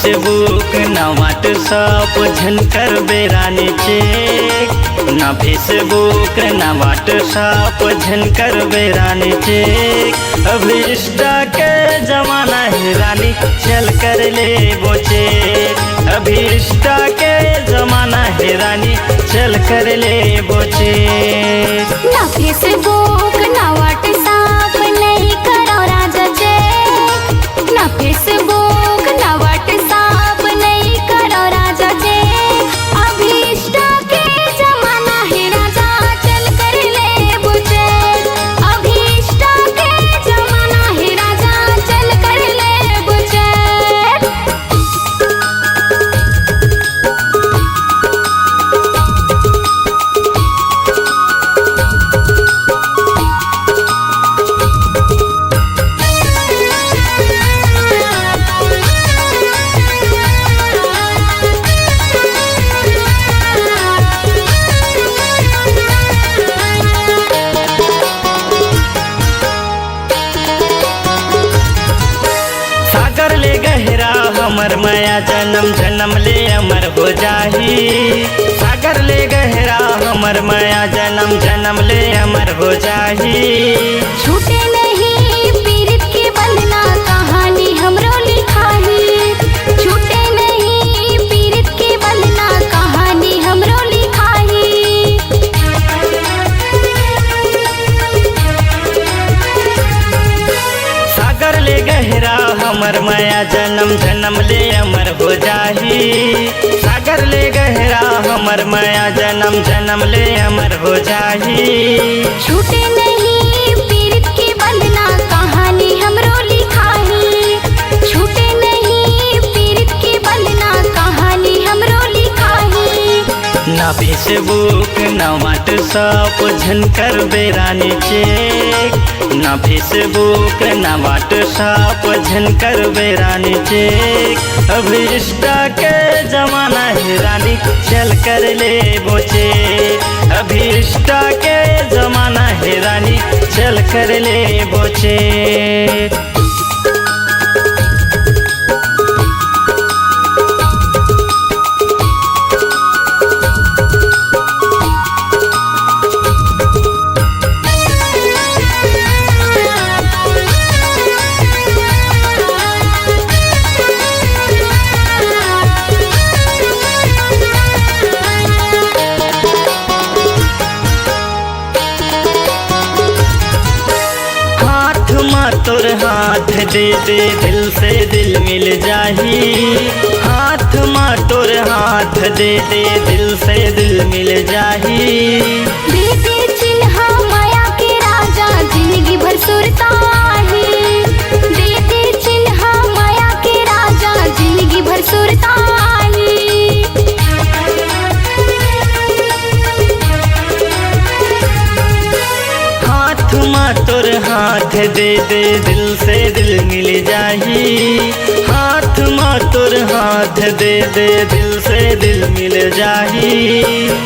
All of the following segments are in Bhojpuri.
फेसबुक ना व्हाट्सअप झनकर बेरानी चेक, ना फेसबुक ना व्हाट्सअप झनकर बेरानी चेक। अभी इंस्टा के जमाना है रानी चल कर ले वो चेक, अभी इंस्टा के जमाना है रानी चल कर ले वो चेक। ना फेसबुक ना व्हाट्सअप नहीं करो राजा चेक, ना फेसबुक ना व्हाट्सअप नहीं करो राजा चेक। अभी इंस्टा के जमाना है राजा चल कर ले वो चेक, अभी इंस्टा के जमाना है राजा चल कर ले वो चेक। सागर ले गहरा हमर माया जन्म जन्म ले अमर हो जाही, सागर ले गहरा हमर माया जन्म जन्म ले अमर हो जाही। छूटे नहीं पीरित के बंधना कहानी हमरो लिखाही, छूटे नहीं पीरित के बंधना कहानी हमरो लिखाही। सागर ले गहरा हमर माया जन्म जन्म ले अमर हो जाही, सागर ले गहरा हमर माया जन्म जन्म ले अमर हो जाही। छूटे नहीं पीरित के बंधना कहानी हमरो लिखाही, छूटे नहीं पीरित के बंधना कहानी हमरो लिखाही। ना फेसबुक ना व्हाट्सअप झनकर बेरानी चेक, ना फेसबुक ना व्हाट्सअप झनकर बेरानी चेक। अभी इंस्टा के जमाना है रानी चल कर ले वो चेक, अभी इंस्टा के जमाना है रानी चल कर ले वो चेक। तोर हाथ दे दे दिल से दिल मिल जाही, हाथ माँ तोर हाथ दे दे दिल से दिल मिल जाही। दे दे चिन्ह माया के राजा जिंदगी भर सुरताही, दे दे चिन्ह माया के राजा जिंदगी भर सुरताही। हाथ माँ तोर हाथ दे दे दिल से दिल मिल जाही, हाथ माँ तोर हाथ दे दे दिल से दिल मिल जाही।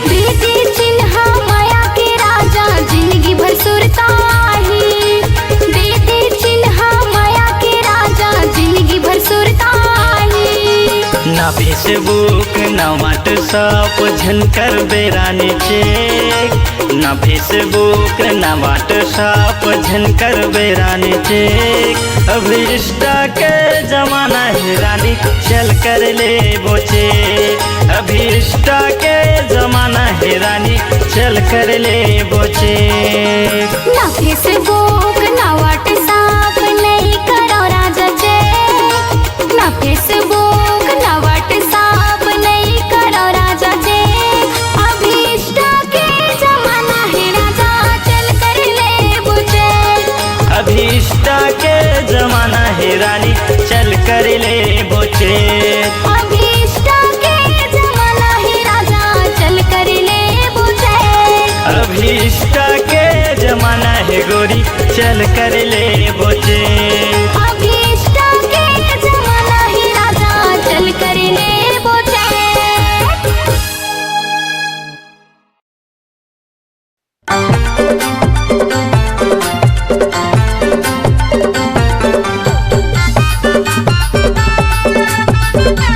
दे दे चिन्ह माया के राजा जिंदगी भर सुरताही, दे दे चिन्ह माया के राजा जिंदगी भर सुरताही। ना फेसबुक ना व्हाट्सअप झनकर बेरानी चेक, ना फेसबुक ना व्हाट्सअप झनकर बेरानी चेक। अभी इंस्टा के जमाना है रानी चल कर ले वो चेक, अभी इंस्टा के जमाना है रानी चल कर ले वो चेक। ना फेसबुक ना व्हाट्सअप नहीं करो राजा चेक, ना फेसबुक ना व्हाट्सअप नहीं करो राजा चेक। अभी इंस्टा के जमाना है राजा चल कर ले वो चेक, अभी इंस्टा के जमाना है रानी चल कर ले वो चेक। अभी इंस्टा के जमाना है राजा चल कर ले वो चेक, अभी इंस्टा के जमाना है गोरी चल कर ले वो चेक। अभी इंस्टा के जमाना है राजा चल कर ले वो चेक। Thank you.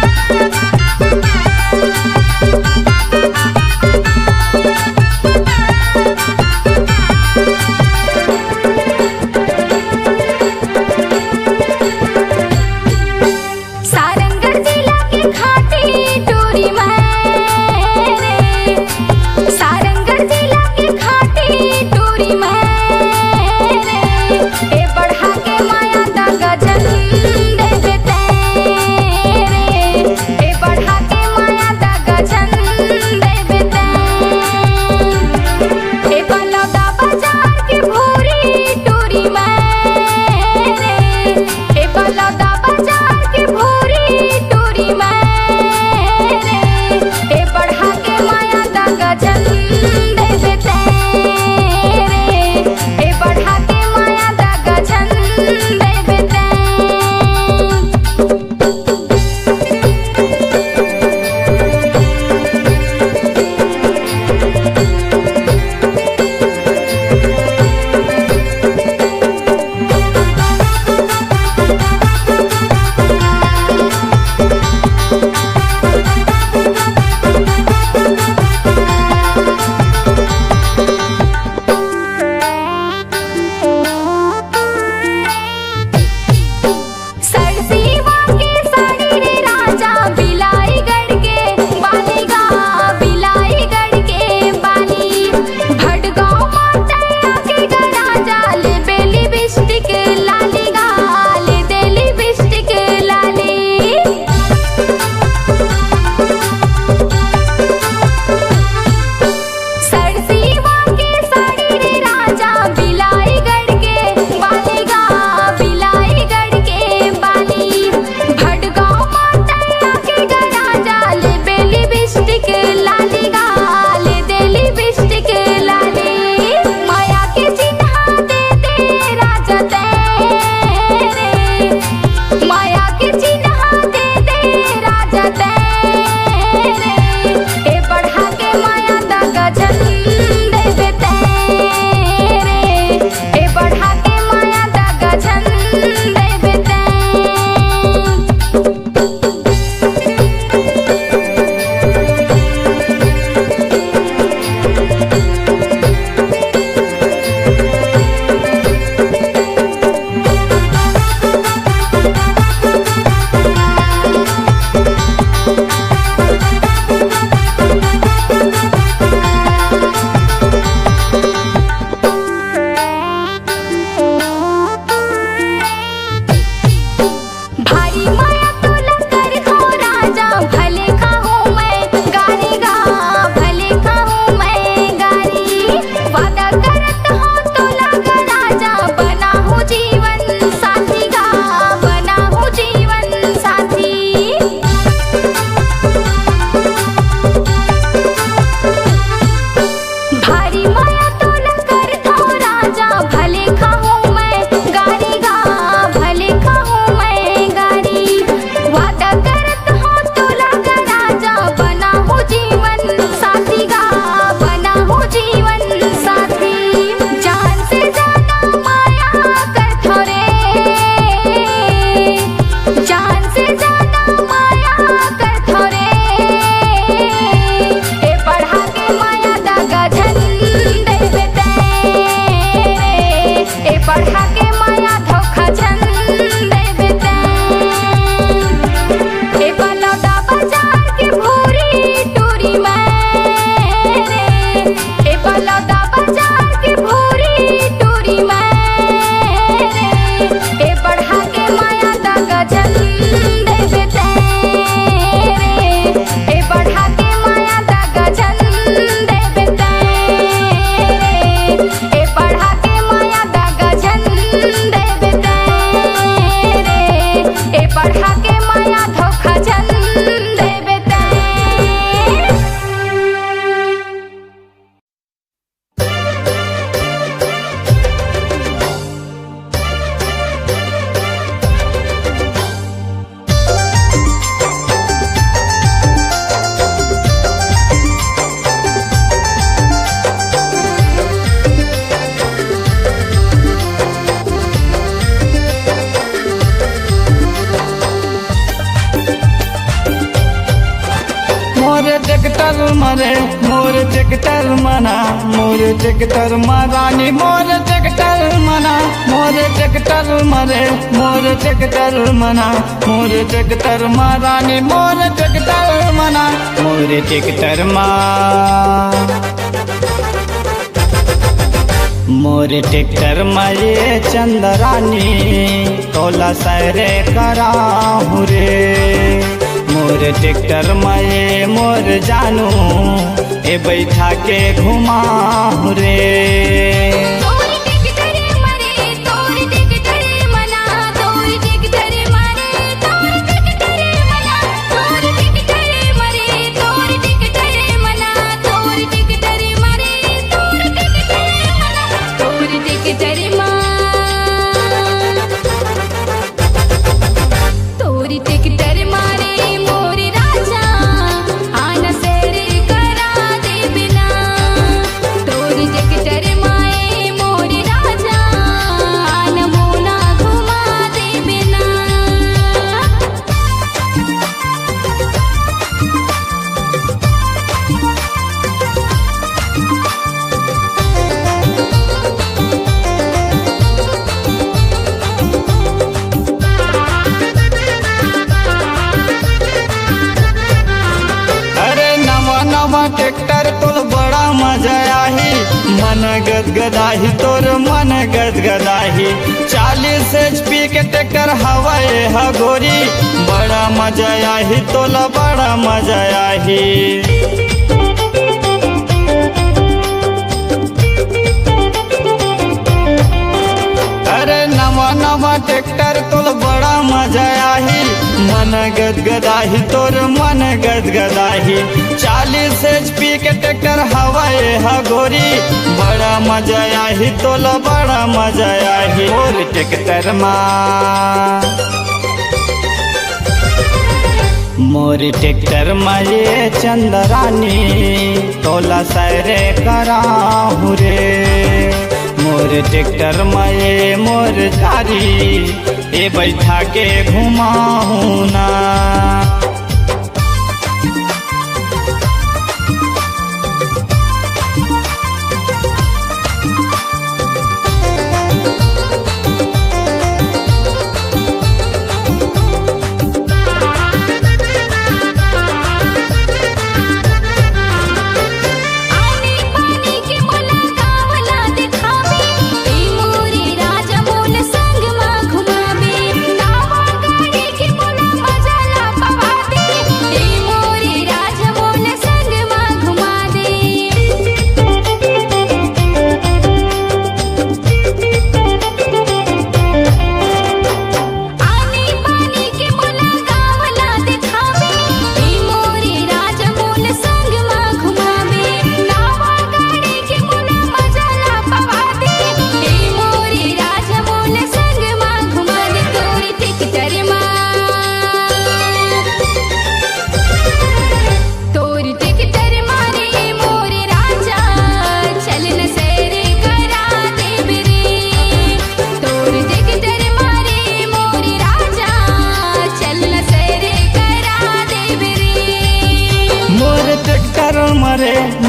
मरे मोर ट्रैक्टर मना मोर ट्रैक्टर रानी मोर ट्रैक्टर मना मोर ट्रैक्टर मरे मोर ट्रैक्टर मना मोर ट्रैक्टर रानी मोर ट्रैक्टर मना मोर ट्रैक्टर मोर ट्रैक्टर ये चंदरानी तोला सैरे कराहू रे मोर ट्रैक्टर ये मोर जानू ए बैठा के घुमाहू रे। ट्रैक्टर तोर बड़ा मजा आही मन गदगदाही तोर मन गदगदाही 40 HP के ट्रैक्टर हवाए हगोरी बड़ा मजा आही तोला बड़ा मजा आही। अरे नवा नवा ट्रैक्टर तोल बड़ा मजा आही मन गदगदाही तोर मन गदगदाही 40 HP के ट्रैक्टर हवाए हगोरी बड़ा मजा आही तोला बड़ा मजा आही मोर ट्रैक्टर मोर ट्रैक्टर ये चंदरानी तोला सैरे कराहू रे मोर ट्रैक्टर ये मोर जारी ए बैठा के घुमाहू ना।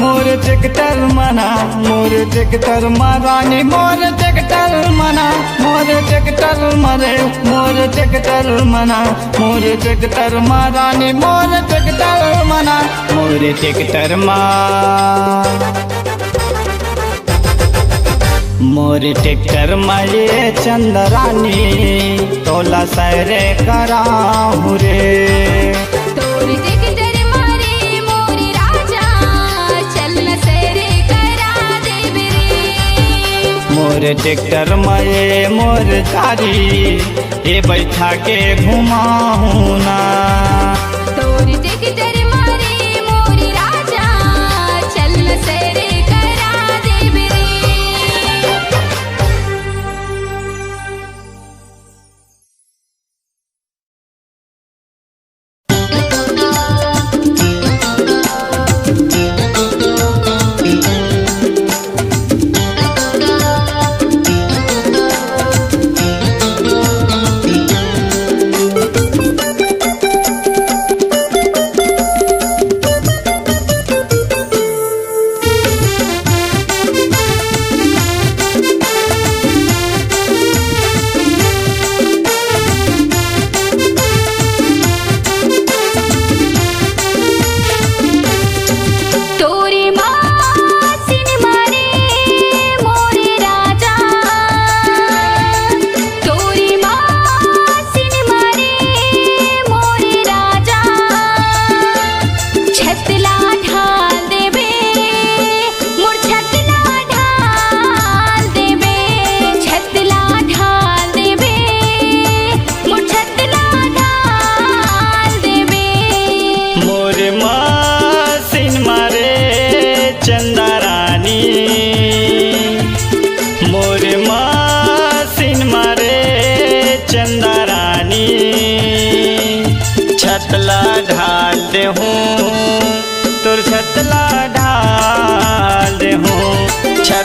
मोर ट्रैक्टर मना मोर ट्रैक्टर रानी मोर ट्रैक्टर मना मोर ट्रैक्टर मरे मोर ट्रैक्टर मना मोर ट्रैक्टर रानी मोर ट्रैक्टर मना मोर ट्रैक्टर मोर ट्रैक्टर ये चंदरानी तोला सैरे कराहू रे मोर ट्रैक्टर ये मोर जारी ए बैठा के घुमाहू ना।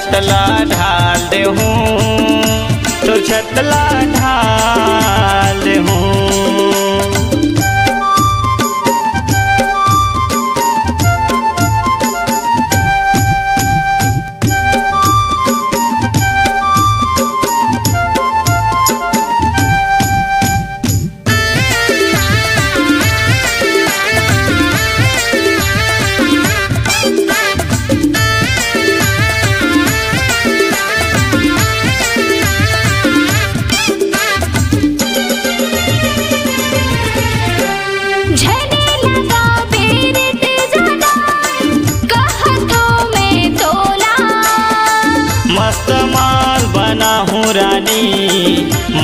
छतला ढाल दे हूँ तो छतला ढाल दे हूँ। मस्त माल बना हूँ रानी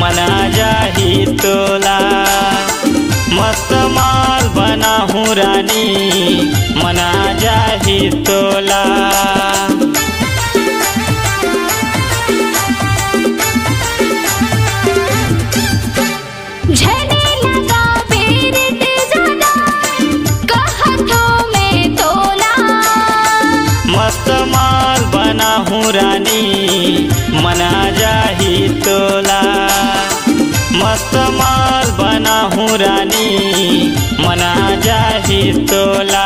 मना जाही तोला। मस्त माल बना हूँ रानी मना जाही तोला। मस्त माल बना हूँ रानी मना जाही तोला। मस्त माल बना हूँ रानी मना जाही तोला।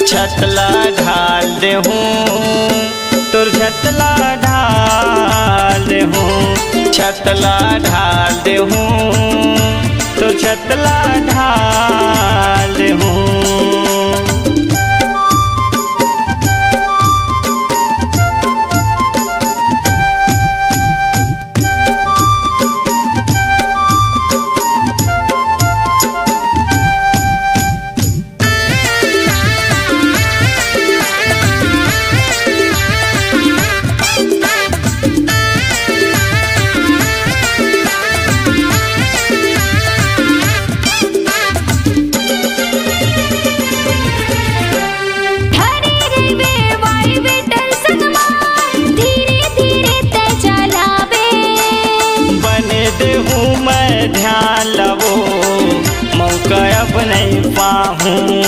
छतला ढाल दे हूँ तोर छतला ढाल दे हूँ। छतला ढाल दे हूँ तो छतला ढाल दे हूँ। मैं ध्यान लवो मौका अब नहीं पाहूँ।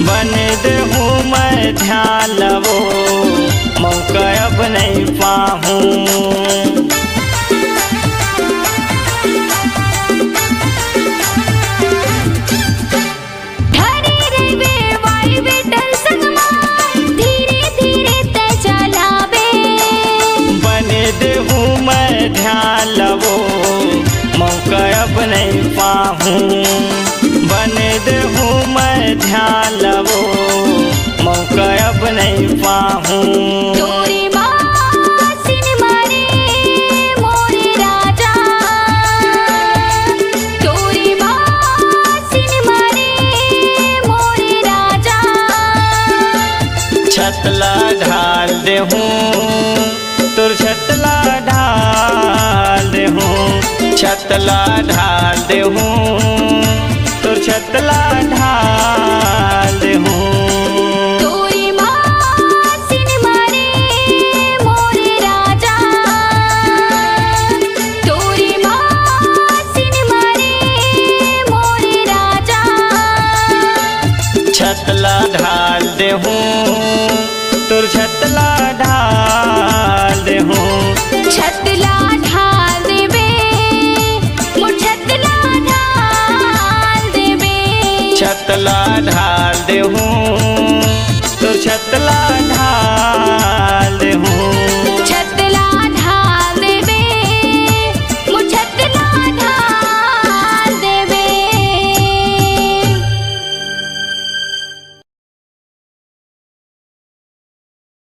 बन दे हूँ मैं ध्यान लवो मौका अब नहीं पाहूँ। ध्यान लवो मौका अब नहीं पाहूँ। बने दे हूँ मैं ध्यान लवो मौका अब नहीं पाहूँ। छतला ढाल दे हूँ तोर छतला ढाल दे हूँ। छतला ढाल दे हूँ तोर छतला ढाल दे हूँ। छतला ढाल दे हूँ तोर छतला ढाल दे हूँ। छतला ढाल देबे मोर छतला ढाल देबे। छतला ढाल दे हूँ तोर छतला ढाल दे हूँ।